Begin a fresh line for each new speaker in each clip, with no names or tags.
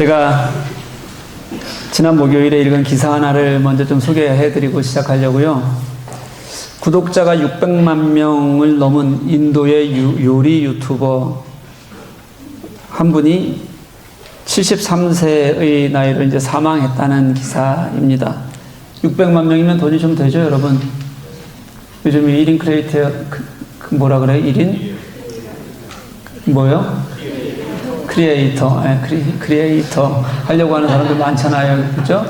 제가 지난 목요일에 읽은 기사 하나를 먼저 좀 소개해드리고 시작하려고요. 구독자가 600만 명을 넘은 인도의 요리 유튜버 한 분이 73세의 나이로 이제 사망했다는 기사입니다. 600만 명이면 돈이 좀 되죠, 여러분? 요즘 1인 크리에이터, 뭐라 그래요? 1인? 뭐요? 크리에이터. 크리에이터 하려고 하는 사람들 많잖아요. 그죠?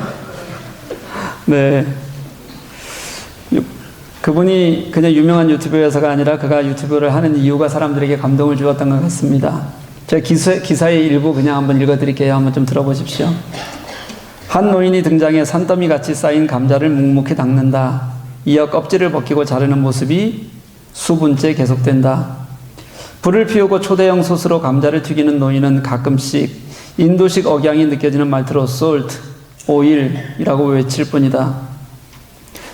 네. 그분이 그냥 유명한 유튜버여서가 아니라 그가 유튜브를 하는 이유가 사람들에게 감동을 주었던 것 같습니다. 제가 기사의 일부 그냥 한번 읽어드릴게요. 한번 좀 들어보십시오. 한 노인이 등장해 산더미 같이 쌓인 감자를 묵묵히 닦는다. 이어 껍질을 벗기고 자르는 모습이 수분째 계속된다. 불을 피우고 초대형 솥으로 감자를 튀기는 노인은 가끔씩 인도식 억양이 느껴지는 말투로 salt, oil이라고 외칠 뿐이다.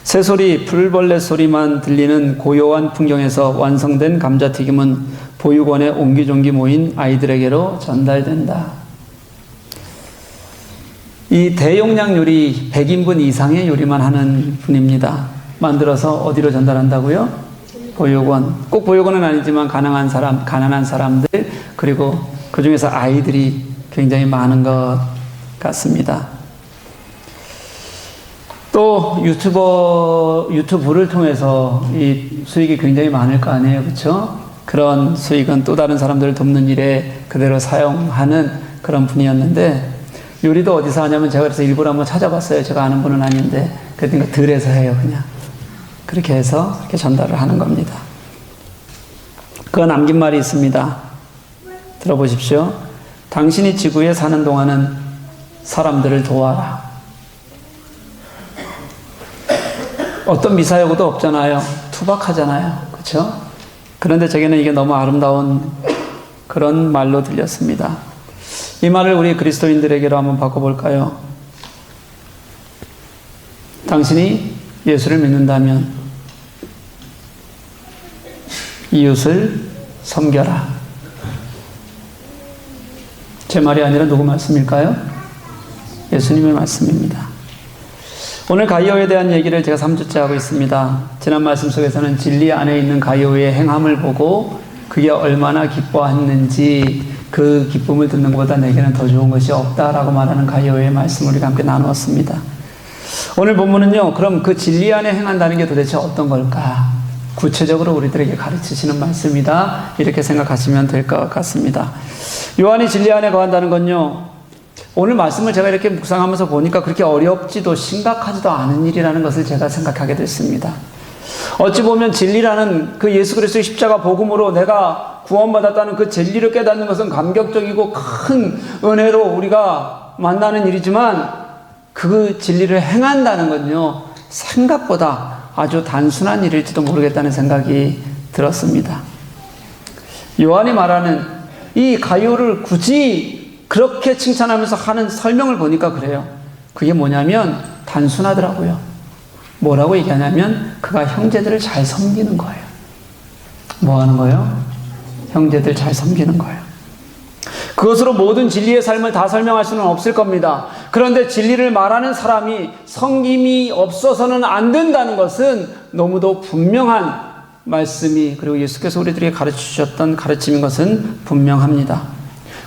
새소리, 풀벌레 소리만 들리는 고요한 풍경에서 완성된 감자튀김은 보육원에 옹기종기 모인 아이들에게로 전달된다. 이 대용량 요리 100인분 이상의 요리만 하는 분입니다. 만들어서 어디로 전달한다고요? 보육원. 꼭 보육원은 아니지만 가난한 사람들, 그리고 그 중에서 아이들이 굉장히 많은 것 같습니다. 또 유튜브를 통해서 이 수익이 굉장히 많을 거 아니에요, 그렇죠? 그런 수익은 또 다른 사람들을 돕는 일에 그대로 사용하는 그런 분이었는데, 요리도 어디서 하냐면 제가 그래서 일부러 한번 찾아봤어요. 제가 아는 분은 아닌데, 그러니까 들에서 해요, 그냥. 그렇게 해서 이렇게 전달을 하는 겁니다. 그가 남긴 말이 있습니다. 들어보십시오. 당신이 지구에 사는 동안은 사람들을 도와라. 어떤 미사여구도 없잖아요. 투박하잖아요. 그렇죠? 그런데 제게는 이게 너무 아름다운 그런 말로 들렸습니다. 이 말을 우리 그리스도인들에게로 한번 바꿔볼까요? 당신이 예수를 믿는다면 이웃을 섬겨라. 제 말이 아니라 누구 말씀일까요? 예수님의 말씀입니다. 오늘 가이오에 대한 얘기를 제가 3주째 하고 있습니다. 지난 말씀 속에서는 진리 안에 있는 가이오의 행함을 보고 그게 얼마나 기뻐했는지 그 기쁨을 듣는 것보다 내게는 더 좋은 것이 없다라고 말하는 가이오의 말씀을 우리가 함께 나누었습니다. 오늘 본문은요, 그럼 그 진리 안에 행한다는 게 도대체 어떤 걸까? 구체적으로 우리들에게 가르치시는 말씀이다. 이렇게 생각하시면 될 것 같습니다. 요한이 진리 안에 거한다는 건요, 오늘 말씀을 제가 이렇게 묵상하면서 보니까 그렇게 어렵지도 심각하지도 않은 일이라는 것을 제가 생각하게 됐습니다. 어찌 보면 진리라는 그 예수 그리스도의 십자가 복음으로 내가 구원받았다는 그 진리를 깨닫는 것은 감격적이고 큰 은혜로 우리가 만나는 일이지만 그 진리를 행한다는 건요, 생각보다 아주 단순한 일일지도 모르겠다는 생각이 들었습니다. 요한이 말하는 이 가요를 굳이 그렇게 칭찬하면서 하는 설명을 보니까 그래요. 그게 뭐냐면 단순하더라고요. 뭐라고 얘기하냐면 그가 형제들을 잘 섬기는 거예요. 뭐 하는 거예요? 형제들 잘 섬기는 거예요. 그것으로 모든 진리의 삶을 다 설명할 수는 없을 겁니다. 그런데 진리를 말하는 사람이 섬김이 없어서는 안 된다는 것은 너무도 분명한 말씀이, 그리고 예수께서 우리들에게 가르치셨던 가르침인 것은 분명합니다.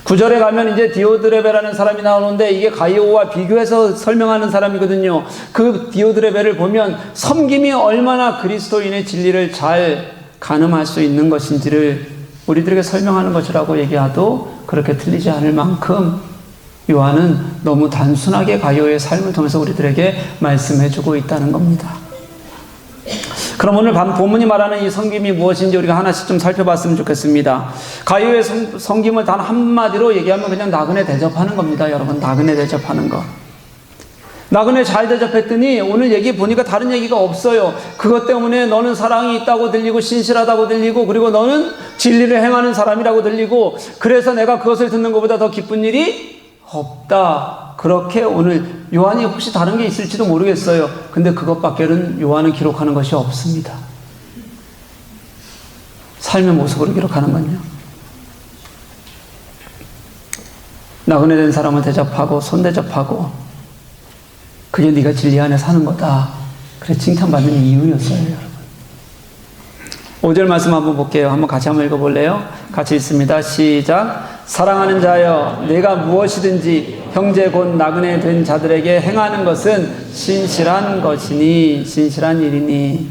9절에 가면 이제 디오드레베라는 사람이 나오는데 이게 가이오와 비교해서 설명하는 사람이거든요. 그 디오드레베를 보면 섬김이 얼마나 그리스도인의 진리를 잘 가늠할 수 있는 것인지를 우리들에게 설명하는 것이라고 얘기해도 그렇게 틀리지 않을 만큼 요한은 너무 단순하게 가이오의 삶을 통해서 우리들에게 말씀해주고 있다는 겁니다. 그럼 오늘 본문이 말하는 이 섬김이 무엇인지 우리가 하나씩 좀 살펴봤으면 좋겠습니다. 가이오의 섬김을 단 한마디로 얘기하면 그냥 나그네 대접하는 겁니다. 여러분, 나그네 대접하는 거. 나그네 잘 대접했더니 오늘 얘기 보니까 다른 얘기가 없어요. 그것 때문에 너는 사랑이 있다고 들리고 신실하다고 들리고 그리고 너는 진리를 행하는 사람이라고 들리고 그래서 내가 그것을 듣는 것보다 더 기쁜 일이 없다. 그렇게 오늘 요한이 혹시 다른 게 있을지도 모르겠어요. 근데 그것밖에는 요한은 기록하는 것이 없습니다. 삶의 모습으로 기록하는 건요. 나그네 된 사람을 대접하고 손 대접하고 그게 네가 진리 안에 사는 거다. 그래 칭찬받는 이유였어요, 여러분. 5절 말씀 한번 볼게요. 한번 같이 한번 읽어볼래요? 같이 읽습니다. 시작. 사랑하는 자여, 내가 무엇이든지 형제 곧 나그네 된 자들에게 행하는 것은 신실한 것이니, 신실한 일이니.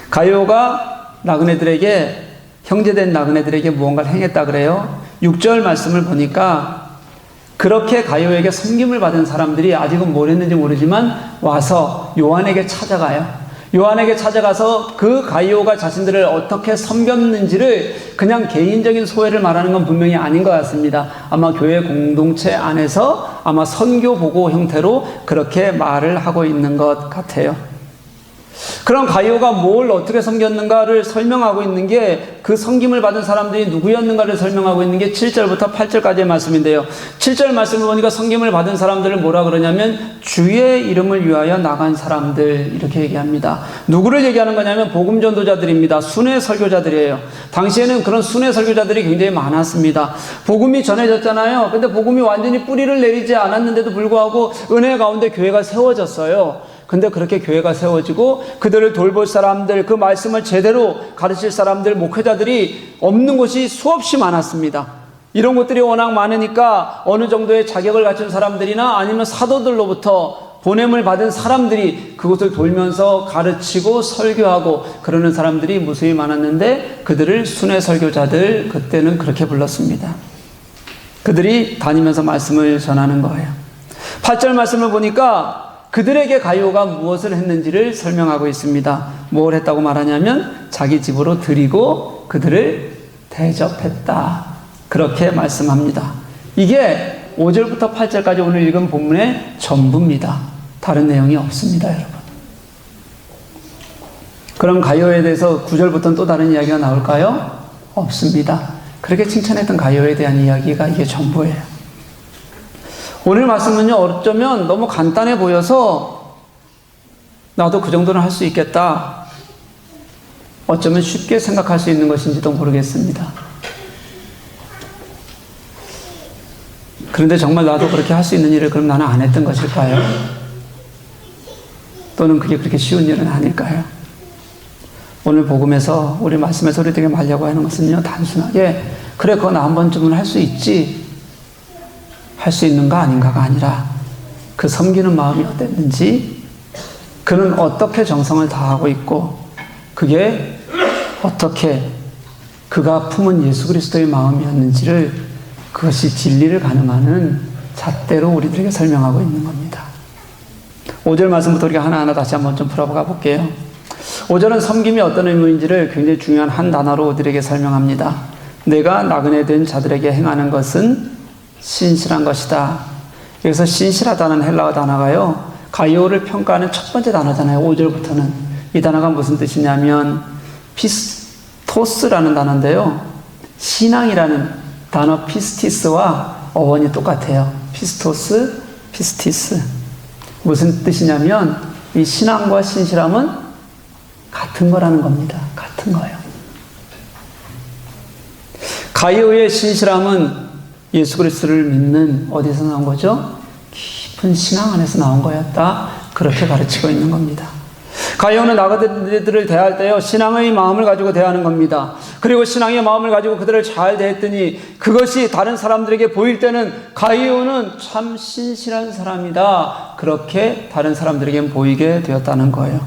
가요가 나그네들에게, 형제된 나그네들에게 무언가를 행했다 그래요. 6절 말씀을 보니까 그렇게 가요에게 섬김을 받은 사람들이 아직은 뭘 했는지 모르지만 와서 요한에게 찾아가요. 요한에게 찾아가서 그 가이오가 자신들을 어떻게 섬겼는지를 그냥 개인적인 소회를 말하는 건 분명히 아닌 것 같습니다. 아마 교회 공동체 안에서 아마 선교 보고 형태로 그렇게 말을 하고 있는 것 같아요. 그럼 가이오가 뭘 어떻게 섬겼는가를 설명하고 있는 게 그 섬김을 받은 사람들이 누구였는가를 설명하고 있는 게 7절부터 8절까지의 말씀인데요. 7절 말씀을 보니까 섬김을 받은 사람들을 뭐라 그러냐면 주의 이름을 위하여 나간 사람들 이렇게 얘기합니다. 누구를 얘기하는 거냐면 복음 전도자들입니다. 순회 설교자들이에요. 당시에는 그런 순회 설교자들이 굉장히 많았습니다. 복음이 전해졌잖아요. 근데 복음이 완전히 뿌리를 내리지 않았는데도 불구하고 은혜 가운데 교회가 세워졌어요. 근데 그렇게 교회가 세워지고 그들을 돌볼 사람들, 그 말씀을 제대로 가르칠 사람들, 목회자들이 없는 곳이 수없이 많았습니다. 이런 것들이 워낙 많으니까 어느 정도의 자격을 갖춘 사람들이나 아니면 사도들로부터 보냄을 받은 사람들이 그곳을 돌면서 가르치고 설교하고 그러는 사람들이 무수히 많았는데 그들을 순회 설교자들, 그때는 그렇게 불렀습니다. 그들이 다니면서 말씀을 전하는 거예요. 8절 말씀을 보니까 그들에게 가이오가 무엇을 했는지를 설명하고 있습니다. 뭘 했다고 말하냐면 자기 집으로 드리고 그들을 대접했다. 그렇게 말씀합니다. 이게 5절부터 8절까지 오늘 읽은 본문의 전부입니다. 다른 내용이 없습니다, 여러분. 그럼 가이오에 대해서 9절부터는 또 다른 이야기가 나올까요? 없습니다. 그렇게 칭찬했던 가이오에 대한 이야기가 이게 전부예요. 오늘 말씀은요, 어쩌면 너무 간단해 보여서 나도 그 정도는 할 수 있겠다. 어쩌면 쉽게 생각할 수 있는 것인지도 모르겠습니다. 그런데 정말 나도 그렇게 할 수 있는 일을 그럼 나는 안 했던 것일까요? 또는 그게 그렇게 쉬운 일은 아닐까요? 오늘 복음에서 우리 말씀에서 우리에게 말려고 하는 것은요, 단순하게 그래 그거 나 한 번쯤은 할 수 있지, 할 수 있는가 아닌가가 아니라 그 섬기는 마음이 어땠는지, 그는 어떻게 정성을 다하고 있고 그게 어떻게 그가 품은 예수 그리스도의 마음이었는지를, 그것이 진리를 가늠하는 잣대로 우리들에게 설명하고 있는 겁니다. 5절 말씀부터 우리가 하나하나 다시 한번 좀 풀어가 볼게요. 5절은 섬김이 어떤 의무인지를 굉장히 중요한 한 단어로 우리에게 설명합니다. 내가 나그네 된 자들에게 행하는 것은 신실한 것이다. 여기서 신실하다는 헬라어 단어가요, 가이오를 평가하는 첫 번째 단어잖아요. 5절부터는. 이 단어가 무슨 뜻이냐면 피스토스라는 단어인데요, 신앙이라는 단어 피스티스와 어원이 똑같아요. 피스토스, 피스티스. 무슨 뜻이냐면 이 신앙과 신실함은 같은 거라는 겁니다. 같은 거예요. 가이오의 신실함은 예수 그리스도를 믿는, 어디서 나온 거죠? 깊은 신앙 안에서 나온 거였다. 그렇게 가르치고 있는 겁니다. 가이오는 나그네들을 대할 때요, 신앙의 마음을 가지고 대하는 겁니다. 그리고 신앙의 마음을 가지고 그들을 잘 대했더니 그것이 다른 사람들에게 보일 때는 가이오는 참 신실한 사람이다. 그렇게 다른 사람들에게 보이게 되었다는 거예요.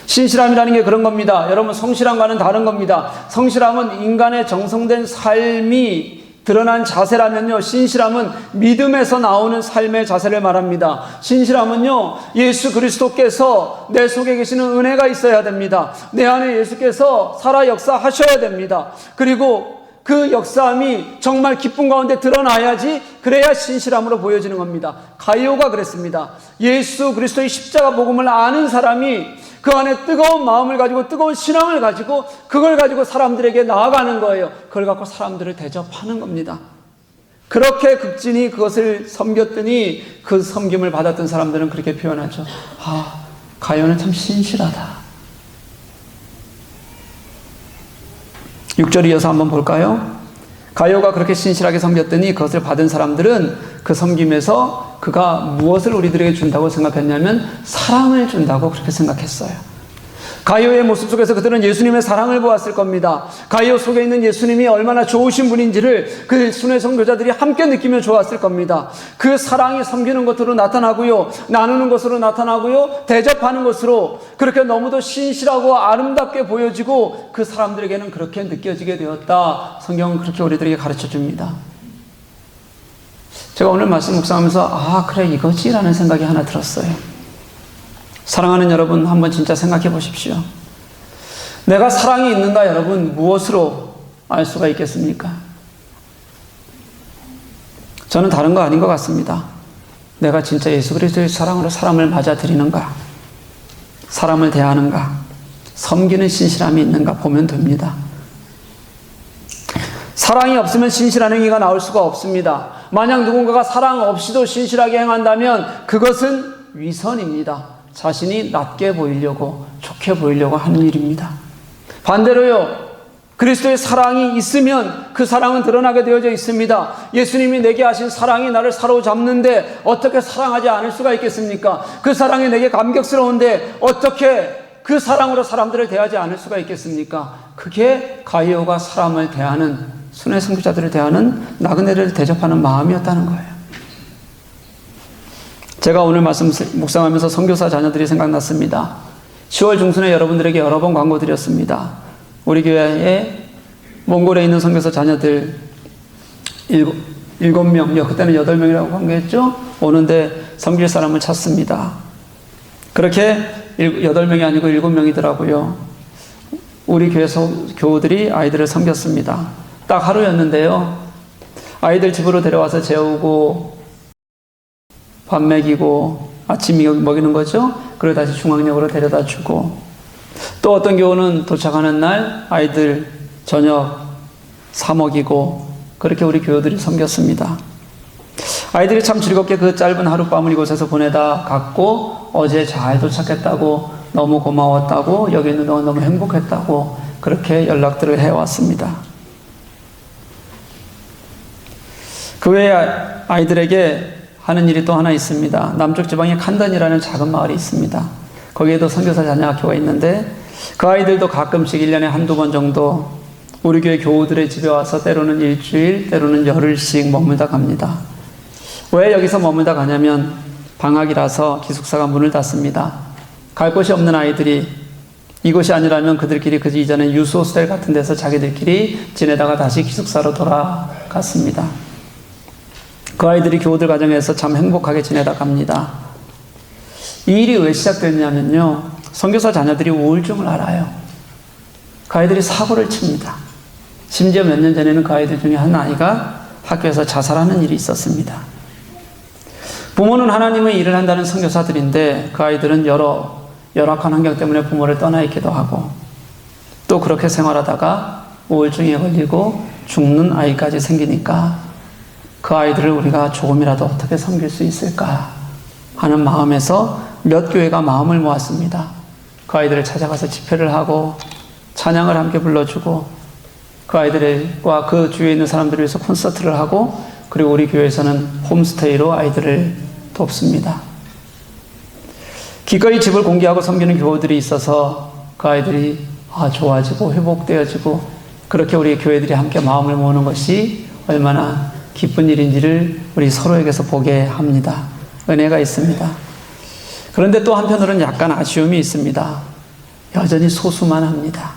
신실함이라는 게 그런 겁니다. 여러분, 성실함과는 다른 겁니다. 성실함은 인간의 정성된 삶이 드러난 자세라면요, 신실함은 믿음에서 나오는 삶의 자세를 말합니다. 신실함은요, 예수 그리스도께서 내 속에 계시는 은혜가 있어야 됩니다. 내 안에 예수께서 살아 역사하셔야 됩니다. 그리고 그 역사함이 정말 기쁨 가운데 드러나야지, 그래야 신실함으로 보여지는 겁니다. 가이오가 그랬습니다. 예수 그리스도의 십자가 복음을 아는 사람이 그 안에 뜨거운 마음을 가지고, 뜨거운 신앙을 가지고, 그걸 가지고 사람들에게 나아가는 거예요. 그걸 갖고 사람들을 대접하는 겁니다. 그렇게 극진히 그것을 섬겼더니 그 섬김을 받았던 사람들은 그렇게 표현하죠. 아, 가요는 참 신실하다. 6절 이어서 한번 볼까요? 가룟유가 그렇게 신실하게 섬겼더니 그것을 받은 사람들은 그 섬김에서 그가 무엇을 우리들에게 준다고 생각했냐면 사랑을 준다고 그렇게 생각했어요. 가룟유의 모습 속에서 그들은 예수님의 사랑을 보았을 겁니다. 가룟유 속에 있는 예수님이 얼마나 좋으신 분인지를 그 순회 선교자들이 함께 느끼며 좋았을 겁니다. 그 사랑이 섬기는 것으로 나타나고요, 나누는 것으로 나타나고요, 대접하는 것으로 그렇게 너무도 신실하고 아름답게 보여지고 그 사람들에게는 그렇게 느껴지게 되었다. 성경은 그렇게 우리들에게 가르쳐 줍니다. 제가 오늘 말씀 묵상하면서 그래 이거지라는 생각이 하나 들었어요. 사랑하는 여러분, 한번 진짜 생각해 보십시오. 내가 사랑이 있는가 여러분, 무엇으로 알 수가 있겠습니까? 저는 다른 거 아닌 것 같습니다. 내가 진짜 예수 그리스도의 사랑으로 사람을 맞아들이는가, 사람을 대하는가, 섬기는 신실함이 있는가 보면 됩니다. 사랑이 없으면 신실한 행위가 나올 수가 없습니다. 만약 누군가가 사랑 없이도 신실하게 행한다면 그것은 위선입니다. 자신이 낮게 보이려고, 좋게 보이려고 하는 일입니다. 반대로요, 그리스도의 사랑이 있으면 그 사랑은 드러나게 되어져 있습니다. 예수님이 내게 하신 사랑이 나를 사로잡는데 어떻게 사랑하지 않을 수가 있겠습니까? 그 사랑이 내게 감격스러운데 어떻게 그 사랑으로 사람들을 대하지 않을 수가 있겠습니까? 그게 가룟유가 사람을 대하는, 순회 선교자들을 대하는, 나그네를 대접하는 마음이었다는 거예요. 제가 오늘 말씀 묵상하면서 선교사 자녀들이 생각났습니다. 10월 중순에 여러분들에게 여러 번 광고 드렸습니다. 우리 교회에 몽골에 있는 선교사 자녀들 7명, 그때는 8명이라고 광고했죠? 오는데 섬길 사람을 찾습니다. 그렇게 8명이 아니고 7명이더라고요. 우리 교회 교우들이 아이들을 섬겼습니다. 딱 하루였는데요. 아이들 집으로 데려와서 재우고 밥 먹이고 아침 먹이는 거죠. 그리고 다시 중앙역으로 데려다 주고, 또 어떤 교우는 도착하는 날 아이들 저녁 사 먹이고, 그렇게 우리 교우들이 섬겼습니다. 아이들이 참 즐겁게 그 짧은 하룻밤을 이곳에서 보내다 갔고, 어제 잘 도착했다고, 너무 고마웠다고, 여기 있는 동안 너무 행복했다고 그렇게 연락들을 해왔습니다. 그 외에 아이들에게 하는 일이 또 하나 있습니다. 남쪽 지방에 칸던이라는 작은 마을이 있습니다. 거기에도 선교사 자녀학교가 있는데 그 아이들도 가끔씩 1년에 한두 번 정도 우리 교회 교우들의 집에 와서 때로는 일주일, 때로는 열흘씩 머물다 갑니다. 왜 여기서 머물다 가냐면 방학이라서 기숙사가 문을 닫습니다. 갈 곳이 없는 아이들이 이곳이 아니라면 그들끼리 그 이전에 유스호스텔 같은 데서 자기들끼리 지내다가 다시 기숙사로 돌아갔습니다. 그 아이들이 교우들 가정에서 참 행복하게 지내다 갑니다. 이 일이 왜 시작됐냐면요, 선교사 자녀들이 우울증을 앓아요. 그 아이들이 사고를 칩니다. 심지어 몇 년 전에는 그 아이들 중에 한 아이가 학교에서 자살하는 일이 있었습니다. 부모는 하나님의 일을 한다는 선교사들인데 그 아이들은 열악한 환경 때문에 부모를 떠나 있기도 하고, 또 그렇게 생활하다가 우울증에 걸리고 죽는 아이까지 생기니까 그 아이들을 우리가 조금이라도 어떻게 섬길 수 있을까 하는 마음에서 몇 교회가 마음을 모았습니다. 그 아이들을 찾아가서 집회를 하고 찬양을 함께 불러주고, 그 아이들과 그 주위에 있는 사람들을 위해서 콘서트를 하고, 그리고 우리 교회에서는 홈스테이로 아이들을 돕습니다. 기꺼이 집을 공개하고 섬기는 교우들이 있어서 그 아이들이 좋아지고 회복되어지고, 그렇게 우리 교회들이 함께 마음을 모으는 것이 얼마나 기쁜 일인지를 우리 서로에게서 보게 합니다. 은혜가 있습니다. 그런데 또 한편으로는 약간 아쉬움이 있습니다. 여전히 소수만 합니다.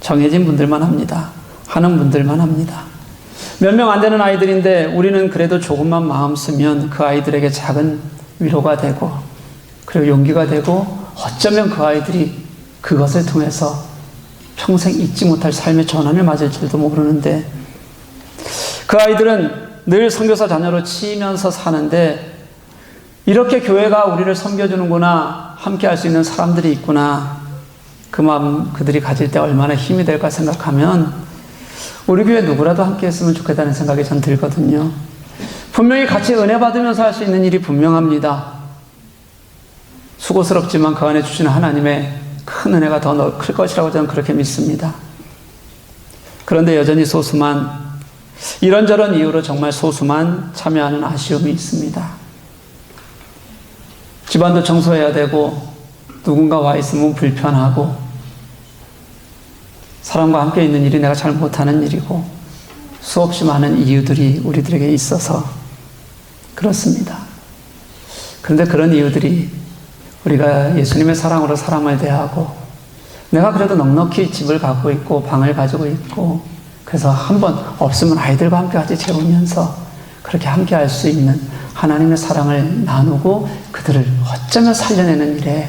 정해진 분들만 합니다. 하는 분들만 합니다. 몇 명 안 되는 아이들인데 우리는 그래도 조금만 마음 쓰면 그 아이들에게 작은 위로가 되고, 그리고 용기가 되고, 어쩌면 그 아이들이 그것을 통해서 평생 잊지 못할 삶의 전환을 맞을지도 모르는데, 그 아이들은 늘 선교사 자녀로 치면서 사는데 이렇게 교회가 우리를 섬겨주는구나, 함께 할 수 있는 사람들이 있구나, 그 마음 그들이 가질 때 얼마나 힘이 될까 생각하면 우리 교회 누구라도 함께 했으면 좋겠다는 생각이 전 들거든요. 분명히 같이 은혜 받으면서 할 수 있는 일이 분명합니다. 수고스럽지만 그 안에 주시는 하나님의 큰 은혜가 더 클 것이라고 저는 그렇게 믿습니다. 그런데 여전히 소수만, 이런저런 이유로 정말 소수만 참여하는 아쉬움이 있습니다. 집안도 청소해야 되고 누군가 와 있으면 불편하고 사람과 함께 있는 일이 내가 잘 못하는 일이고 수없이 많은 이유들이 우리들에게 있어서 그렇습니다. 그런데 그런 이유들이 우리가 예수님의 사랑으로 사람을 대하고 내가 그래도 넉넉히 집을 갖고 있고 방을 가지고 있고 그래서 한번 없으면 아이들과 함께 같이 재우면서 그렇게 함께 할 수 있는 하나님의 사랑을 나누고 그들을 어쩌면 살려내는 일에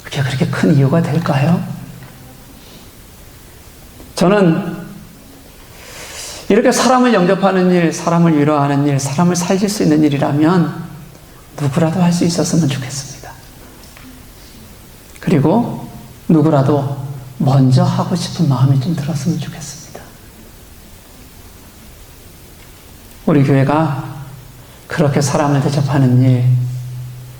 그게 그렇게 큰 이유가 될까요? 저는 이렇게 사람을 영접하는 일, 사람을 위로하는 일, 사람을 살릴 수 있는 일이라면 누구라도 할 수 있었으면 좋겠습니다. 그리고 누구라도 먼저 하고 싶은 마음이 좀 들었으면 좋겠습니다. 우리 교회가 그렇게 사람을 대접하는 일,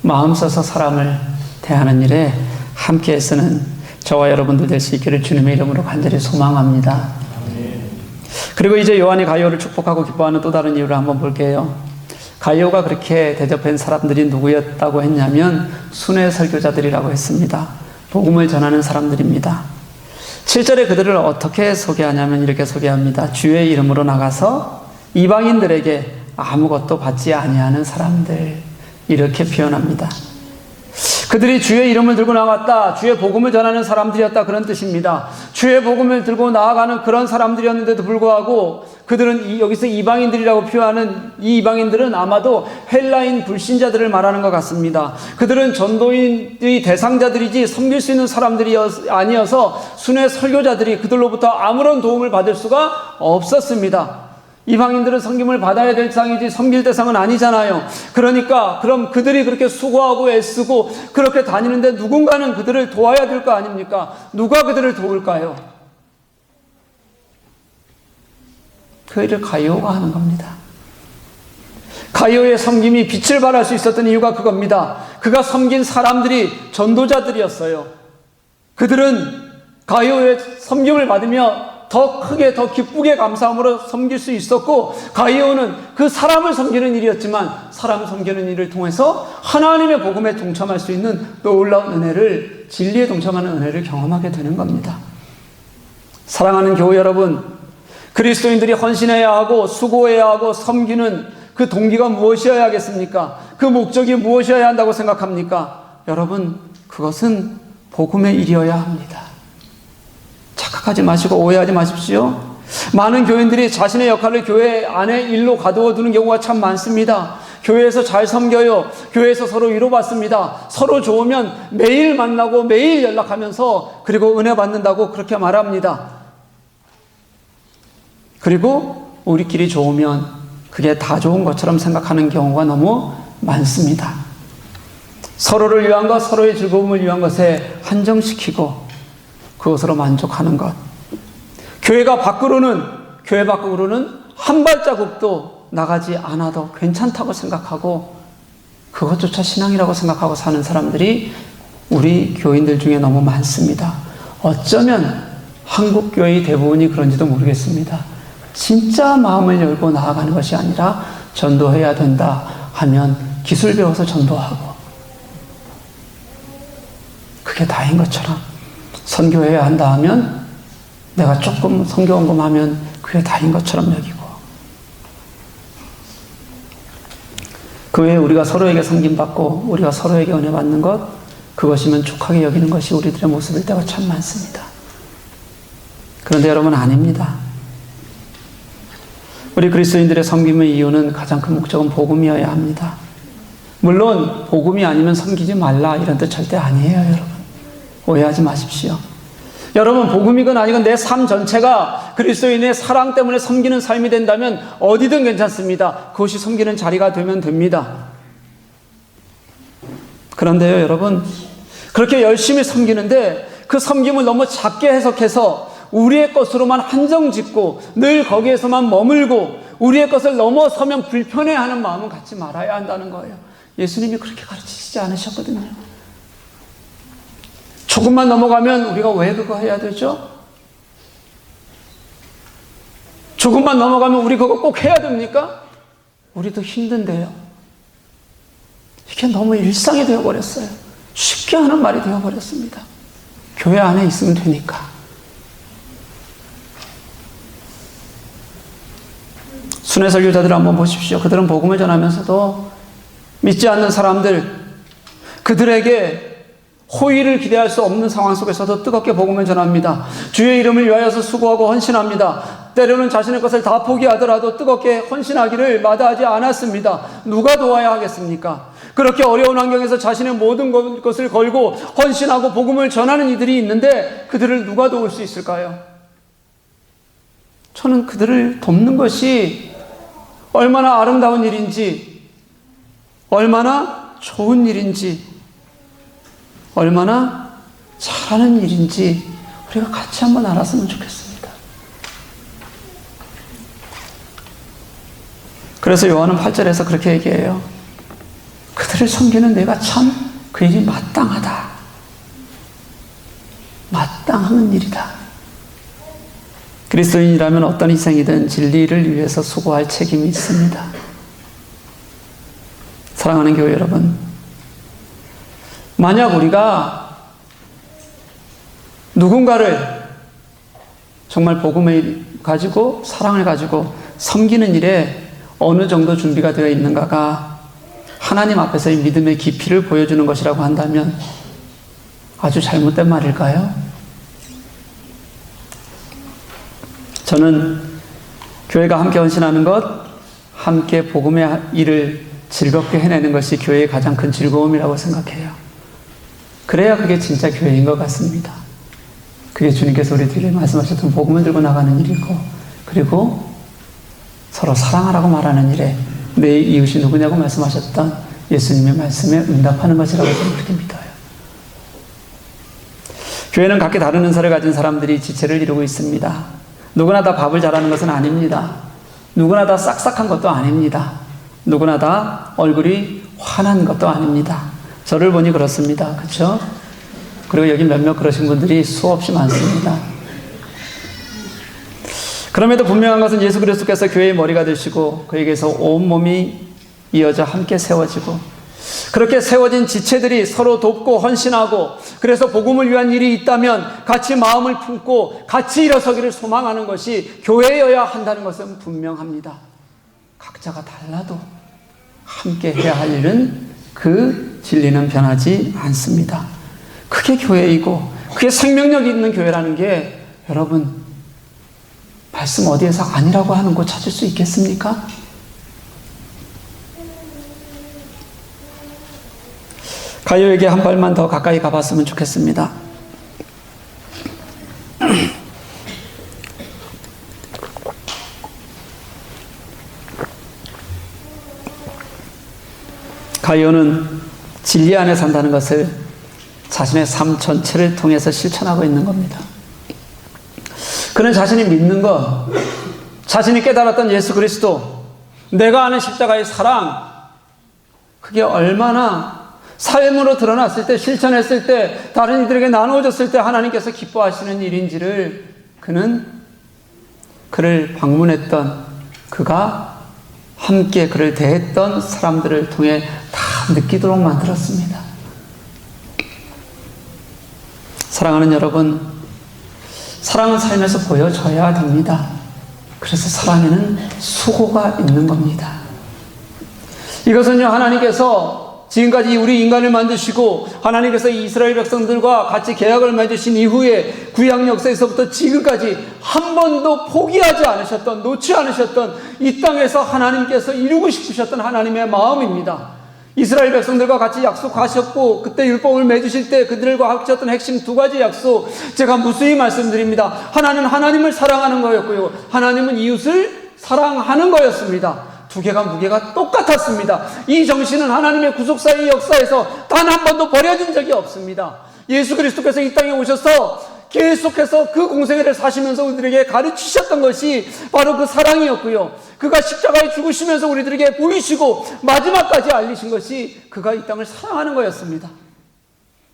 마음 써서 사람을 대하는 일에 함께 애쓰는 저와 여러분들 될 수 있기를 주님의 이름으로 간절히 소망합니다. 그리고 이제 요한이 가이오를 축복하고 기뻐하는 또 다른 이유를 한번 볼게요. 가이오가 그렇게 대접한 사람들이 누구였다고 했냐면 순회 설교자들이라고 했습니다. 복음을 전하는 사람들입니다. 7절에 그들을 어떻게 소개하냐면 이렇게 소개합니다. 주의 이름으로 나가서 이방인들에게 아무것도 받지 아니하는 사람들, 이렇게 표현합니다. 그들이 주의 이름을 들고 나갔다, 주의 복음을 전하는 사람들이었다, 그런 뜻입니다. 주의 복음을 들고 나아가는 그런 사람들이었는데도 불구하고 그들은 여기서 이방인들이라고 표현하는 이 이방인들은 아마도 헬라인 불신자들을 말하는 것 같습니다. 그들은 전도인의 대상자들이지 섬길 수 있는 사람들이 아니어서 순회 설교자들이 그들로부터 아무런 도움을 받을 수가 없었습니다. 이방인들은 섬김을 받아야 될 대상이지 섬길 대상은 아니잖아요. 그러니까 그럼 그들이 그렇게 수고하고 애쓰고 그렇게 다니는데 누군가는 그들을 도와야 될 거 아닙니까? 누가 그들을 도울까요? 그 일을 가이오가 하는 겁니다. 가이오의 섬김이 빛을 발할 수 있었던 이유가 그겁니다. 그가 섬긴 사람들이 전도자들이었어요. 그들은 가이오의 섬김을 받으며 더 크게 더 기쁘게 감사함으로 섬길 수 있었고 가이오는 그 사람을 섬기는 일이었지만 사람 섬기는 일을 통해서 하나님의 복음에 동참할 수 있는 놀라운 은혜를, 진리에 동참하는 은혜를 경험하게 되는 겁니다. 사랑하는 교회 여러분, 그리스도인들이 헌신해야 하고 수고해야 하고 섬기는 그 동기가 무엇이어야 하겠습니까? 그 목적이 무엇이어야 한다고 생각합니까? 여러분, 그것은 복음의 일이어야 합니다. 착각하지 마시고 오해하지 마십시오. 많은 교인들이 자신의 역할을 교회 안에 일로 가두어 두는 경우가 참 많습니다. 교회에서 잘 섬겨요. 교회에서 서로 위로받습니다. 서로 좋으면 매일 만나고 매일 연락하면서 그리고 은혜 받는다고 그렇게 말합니다. 그리고 우리끼리 좋으면 그게 다 좋은 것처럼 생각하는 경우가 너무 많습니다. 서로를 위한 것, 서로의 즐거움을 위한 것에 한정시키고 그것으로 만족하는 것. 교회 밖으로는 한 발자국도 나가지 않아도 괜찮다고 생각하고 그것조차 신앙이라고 생각하고 사는 사람들이 우리 교인들 중에 너무 많습니다. 어쩌면 한국 교회의 대부분이 그런지도 모르겠습니다. 진짜 마음을 열고 나아가는 것이 아니라 전도해야 된다 하면 기술 배워서 전도하고 그게 다인 것처럼 선교해야 한다 하면 내가 조금 선교원금하면 그게 다인 것처럼 여기고 그 외에 우리가 서로에게 섬김받고 우리가 서로에게 은혜 받는 것, 그것이면 족하게 여기는 것이 우리들의 모습일 때가 참 많습니다. 그런데 여러분, 아닙니다. 우리 그리스도인들의 섬김의 이유는 가장 큰 목적은 복음이어야 합니다. 물론 복음이 아니면 섬기지 말라 이런 뜻 절대 아니에요. 여러분, 오해하지 마십시오. 여러분, 복음이건 아니건 내 삶 전체가 그리스도인의 사랑 때문에 섬기는 삶이 된다면 어디든 괜찮습니다. 그것이 섬기는 자리가 되면 됩니다. 그런데요, 여러분, 그렇게 열심히 섬기는데 그 섬김을 너무 작게 해석해서 우리의 것으로만 한정 짓고 늘 거기에서만 머물고 우리의 것을 넘어서면 불편해하는 마음은 갖지 말아야 한다는 거예요. 예수님이 그렇게 가르치시지 않으셨거든요. 조금만 넘어가면 우리가 왜 그거 해야 되죠? 조금만 넘어가면 우리 그거 꼭 해야 됩니까? 우리도 힘든데요. 이게 너무 일상이 되어버렸어요. 쉽게 하는 말이 되어버렸습니다. 교회 안에 있으면 되니까. 순회 설교자들 한번 보십시오. 그들은 복음을 전하면서도 믿지 않는 사람들, 그들에게 호의를 기대할 수 없는 상황 속에서도 뜨겁게 복음을 전합니다. 주의 이름을 위하여서 수고하고 헌신합니다. 때로는 자신의 것을 다 포기하더라도 뜨겁게 헌신하기를 마다하지 않았습니다. 누가 도와야 하겠습니까? 그렇게 어려운 환경에서 자신의 모든 것을 걸고 헌신하고 복음을 전하는 이들이 있는데 그들을 누가 도울 수 있을까요? 저는 그들을 돕는 것이 얼마나 아름다운 일인지, 얼마나 좋은 일인지, 얼마나 잘하는 일인지 우리가 같이 한번 알았으면 좋겠습니다. 그래서 요한은 8절에서 그렇게 얘기해요. 그들을 섬기는 내가 참 그 일이 마땅하다. 마땅한 일이다. 그리스도인이라면 어떤 희생이든 진리를 위해서 수고할 책임이 있습니다. 사랑하는 교회 여러분, 만약 우리가 누군가를 정말 복음을 가지고 사랑을 가지고 섬기는 일에 어느 정도 준비가 되어 있는가가 하나님 앞에서의 믿음의 깊이를 보여주는 것이라고 한다면 아주 잘못된 말일까요? 저는 교회가 함께 헌신하는 것, 함께 복음의 일을 즐겁게 해내는 것이 교회의 가장 큰 즐거움이라고 생각해요. 그래야 그게 진짜 교회인 것 같습니다. 그게 주님께서 우리들에게 말씀하셨던 복음을 들고 나가는 일이고, 그리고 서로 사랑하라고 말하는 일에 내 이웃이 누구냐고 말씀하셨던 예수님의 말씀에 응답하는 것이라고 저는 그렇게 믿어요. 교회는 각기 다른 은사를 가진 사람들이 지체를 이루고 있습니다. 누구나 다 밥을 잘하는 것은 아닙니다. 누구나 다 싹싹한 것도 아닙니다. 누구나 다 얼굴이 환한 것도 아닙니다. 저를 보니 그렇습니다. 그렇죠? 그리고 여기 몇몇 그러신 분들이 수없이 많습니다. 그럼에도 분명한 것은 예수 그리스도께서 교회의 머리가 되시고 그에게서 온몸이 이어져 함께 세워지고, 그렇게 세워진 지체들이 서로 돕고 헌신하고, 그래서 복음을 위한 일이 있다면 같이 마음을 품고 같이 일어서기를 소망하는 것이 교회여야 한다는 것은 분명합니다. 각자가 달라도 함께 해야 할 일은 그 진리는 변하지 않습니다. 그게 교회이고 그게 생명력이 있는 교회라는 게, 여러분 말씀 어디에서 아니라고 하는 곳 찾을 수 있겠습니까? 가요에게 한 발만 더 가까이 가봤으면 좋겠습니다. 가요는 진리 안에 산다는 것을 자신의 삶 전체를 통해서 실천하고 있는 겁니다. 그는 자신이 믿는 것, 자신이 깨달았던 예수 그리스도, 내가 아는 십자가의 사랑, 그게 얼마나 삶으로 드러났을 때, 실천했을 때, 다른 이들에게 나누어졌을 때 하나님께서 기뻐하시는 일인지를 그는 그를 방문했던, 그가 함께 그를 대했던 사람들을 통해 다 느끼도록 만들었습니다. 사랑하는 여러분, 사랑은 삶에서 보여져야 됩니다. 그래서 사랑에는 수고가 있는 겁니다. 이것은요, 하나님께서 지금까지 우리 인간을 만드시고 하나님께서 이스라엘 백성들과 같이 계약을 맺으신 이후에 구약 역사에서부터 지금까지 한 번도 포기하지 않으셨던, 놓지 않으셨던 이 땅에서 하나님께서 이루고 싶으셨던 하나님의 마음입니다. 이스라엘 백성들과 같이 약속하셨고, 그때 율법을 맺으실 때 그들과 하셨던 핵심 두 가지 약속, 제가 무수히 말씀드립니다. 하나는 하나님을 사랑하는 거였고요, 하나님은 이웃을 사랑하는 거였습니다. 두 개가 무게가 똑같았습니다. 이 정신은 하나님의 구속사의 역사에서 단 한 번도 버려진 적이 없습니다. 예수 그리스도께서 이 땅에 오셔서 계속해서 그 공생애를 사시면서 우리들에게 가르치셨던 것이 바로 그 사랑이었고요, 그가 십자가에 죽으시면서 우리들에게 보이시고 마지막까지 알리신 것이 그가 이 땅을 사랑하는 거였습니다.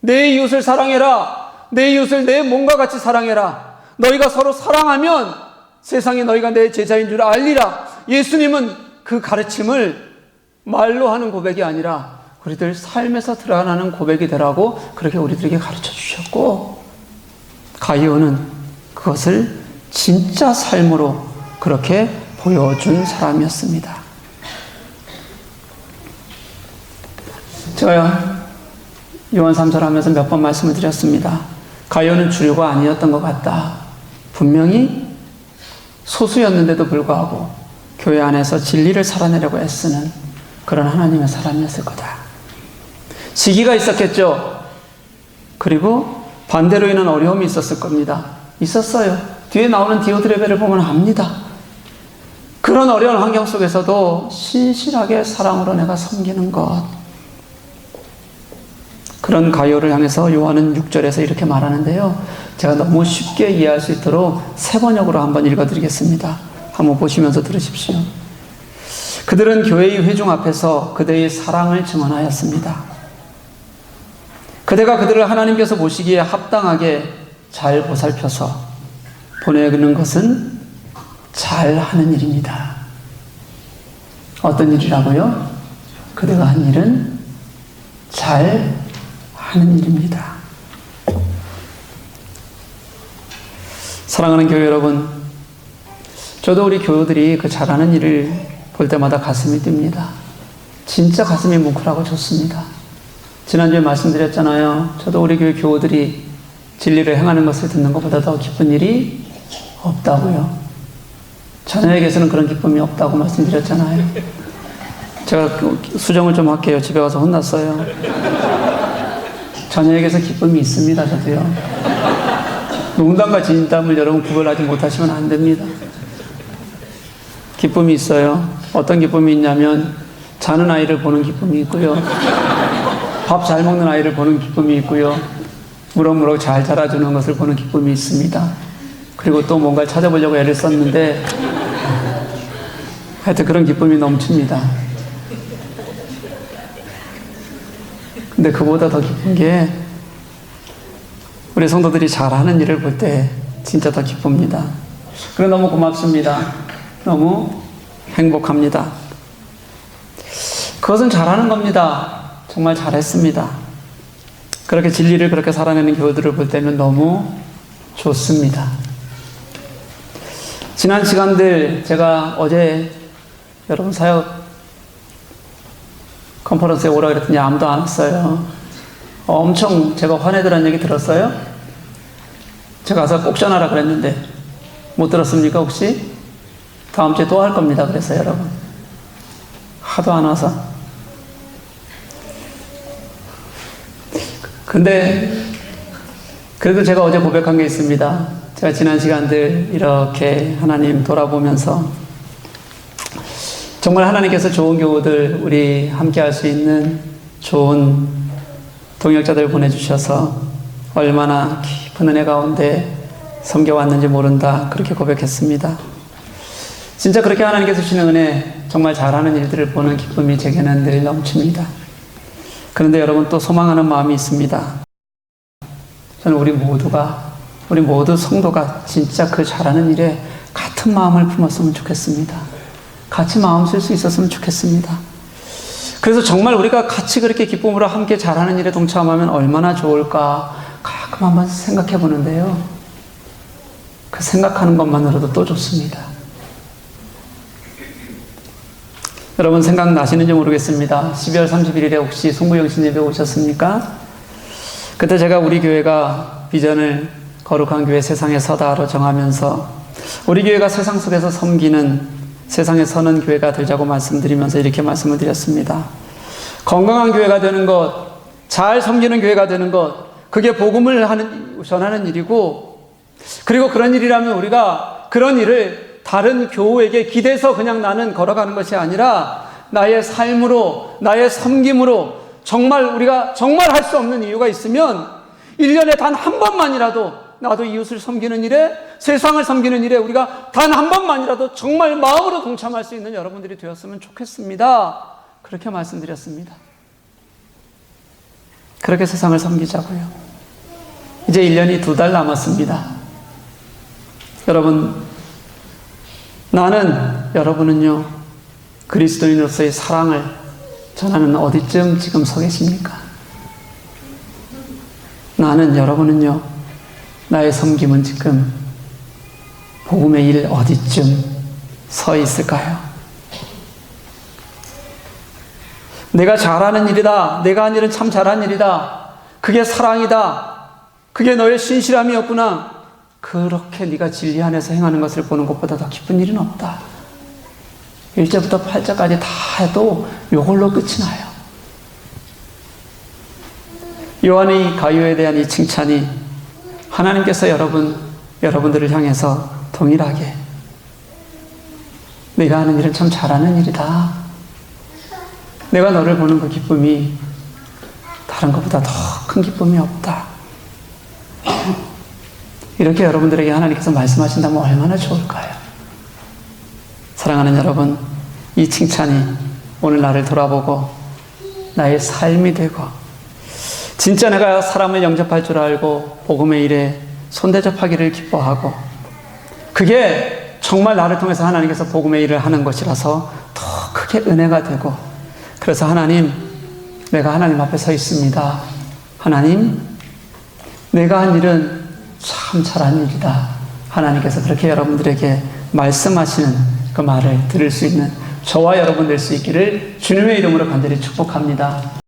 내 이웃을 사랑해라, 내 이웃을 내 몸과 같이 사랑해라. 너희가 서로 사랑하면 세상에 너희가 내 제자인 줄 알리라. 예수님은 그 가르침을 말로 하는 고백이 아니라 우리들 삶에서 드러나는 고백이 되라고 그렇게 우리들에게 가르쳐 주셨고, 가이오는 그것을 진짜 삶으로 그렇게 보여준 사람이었습니다. 제가 요한 3설 하면서 몇 번 말씀을 드렸습니다. 가이오는 주류가 아니었던 것 같다. 분명히 소수였는데도 불구하고 교회 안에서 진리를 살아내려고 애쓰는 그런 하나님의 사람이었을 거다. 시기가 있었겠죠. 그리고 반대로 인한 어려움이 있었을 겁니다. 있었어요. 뒤에 나오는 디오드레베를 보면 압니다. 그런 어려운 환경 속에서도 신실하게 사랑으로 내가 섬기는 것. 그런 가이오를 향해서 요한은 6절에서 이렇게 말하는데요. 제가 너무 쉽게 이해할 수 있도록 세 번역으로 한번 읽어드리겠습니다. 한번 보시면서 들으십시오. 그들은 교회의 회중 앞에서 그대의 사랑을 증언하였습니다. 그대가 그들을 하나님께서 보시기에 합당하게 잘 보살펴서 보내는 것은 잘하는 일입니다. 어떤 일이라고요? 그대가 한 일은 잘하는 일입니다. 사랑하는 교회 여러분, 저도 우리 교우들이 그 잘하는 일을 볼 때마다 가슴이 뜁니다. 진짜 가슴이 뭉클하고 좋습니다. 지난주에 말씀드렸잖아요. 저도 우리 교회 교우들이 진리를 행하는 것을 듣는 것보다 더 기쁜 일이 없다고요. 자녀에게서는 그런 기쁨이 없다고 말씀드렸잖아요. 제가 수정을 좀 할게요. 집에 가서 혼났어요. 자녀에게서 기쁨이 있습니다. 저도요. 농담과 진담을 여러분 구별하지 못하시면 안 됩니다. 기쁨이 있어요. 어떤 기쁨이 있냐면 자는 아이를 보는 기쁨이 있고요. 밥 잘 먹는 아이를 보는 기쁨이 있고요. 무럭무럭 잘 자라주는 것을 보는 기쁨이 있습니다. 그리고 또 뭔가를 찾아보려고 애를 썼는데 하여튼 그런 기쁨이 넘칩니다. 근데 그보다 더 기쁜 게 우리 성도들이 잘하는 일을 볼 때 진짜 더 기쁩니다. 그래 너무 고맙습니다. 너무 행복합니다. 그것은 잘하는 겁니다. 정말 잘했습니다. 그렇게 진리를 그렇게 살아내는 교우들을 볼 때는 너무 좋습니다. 지난 시간들 제가 어제 여러분 사역 컨퍼런스에 오라 그랬더니 아무도 안 왔어요. 엄청 제가 화내더라는 얘기 들었어요? 제가 가서 꼭 전하라 그랬는데 못 들었습니까 혹시? 다음 주에 또 할 겁니다. 그래서 여러분 하도 안 와서. 근데 그래도 제가 어제 고백한 게 있습니다. 제가 지난 시간들 이렇게 하나님 돌아보면서 정말 하나님께서 좋은 교우들 우리 함께 할 수 있는 좋은 동역자들 보내주셔서 얼마나 깊은 은혜 가운데 섬겨왔는지 모른다 그렇게 고백했습니다. 진짜 그렇게 하나님께서 주시는 은혜 정말 잘하는 일들을 보는 기쁨이 제게는 늘 넘칩니다. 그런데 여러분 또 소망하는 마음이 있습니다. 저는 우리 모두 성도가 진짜 그 잘하는 일에 같은 마음을 품었으면 좋겠습니다. 같이 마음 쓸 수 있었으면 좋겠습니다. 그래서 정말 우리가 같이 그렇게 기쁨으로 함께 잘하는 일에 동참하면 얼마나 좋을까 가끔 한번 생각해 보는데요. 그 생각하는 것만으로도 또 좋습니다. 여러분 생각나시는지 모르겠습니다. 12월 31일에 혹시 송구영신 예배 오셨습니까? 그때 제가 우리 교회가 비전을 거룩한 교회 세상에 서다로 정하면서 우리 교회가 세상 속에서 섬기는 세상에 서는 교회가 되자고 말씀드리면서 이렇게 말씀을 드렸습니다. 건강한 교회가 되는 것, 잘 섬기는 교회가 되는 것, 그게 복음을 전하는 일이고, 그리고 그런 일이라면 우리가 그런 일을 다른 교우에게 기대서 그냥 나는 걸어가는 것이 아니라 나의 삶으로, 나의 섬김으로 정말 우리가 정말 할 수 없는 이유가 있으면 1년에 단 한 번만이라도 나도 이웃을 섬기는 일에, 세상을 섬기는 일에 우리가 단 한 번만이라도 정말 마음으로 동참할 수 있는 여러분들이 되었으면 좋겠습니다. 그렇게 말씀드렸습니다. 그렇게 세상을 섬기자고요. 이제 1년이 2달 남았습니다. 여러분 나는, 여러분은요, 그리스도인으로서의 사랑을 전하는 어디쯤 지금 서 계십니까? 나는, 여러분은요, 나의 섬김은 지금 복음의 일 어디쯤 서 있을까요? 내가 잘하는 일이다. 내가 한 일은 참 잘한 일이다. 그게 사랑이다. 그게 너의 신실함이었구나. 그렇게 네가 진리 안에서 행하는 것을 보는 것보다 더 기쁜 일은 없다. 1절부터 8절까지 다 해도 이걸로 끝이 나요. 요한의 가요에 대한 이 칭찬이 하나님께서 여러분들을 향해서 동일하게 내가 하는 일은 참 잘하는 일이다. 내가 너를 보는 그 기쁨이 다른 것보다 더 큰 기쁨이 없다. 이렇게 여러분들에게 하나님께서 말씀하신다면 얼마나 좋을까요? 사랑하는 여러분, 이 칭찬이 오늘 나를 돌아보고 나의 삶이 되고 진짜 내가 사람을 영접할 줄 알고 복음의 일에 손대접하기를 기뻐하고 그게 정말 나를 통해서 하나님께서 복음의 일을 하는 것이라서 더 크게 은혜가 되고 그래서 하나님, 내가 하나님 앞에 서 있습니다. 하나님, 내가 한 일은 참 잘한 일이다. 하나님께서 그렇게 여러분들에게 말씀하시는 그 말을 들을 수 있는 저와 여러분 될 수 있기를 주님의 이름으로 간절히 축복합니다.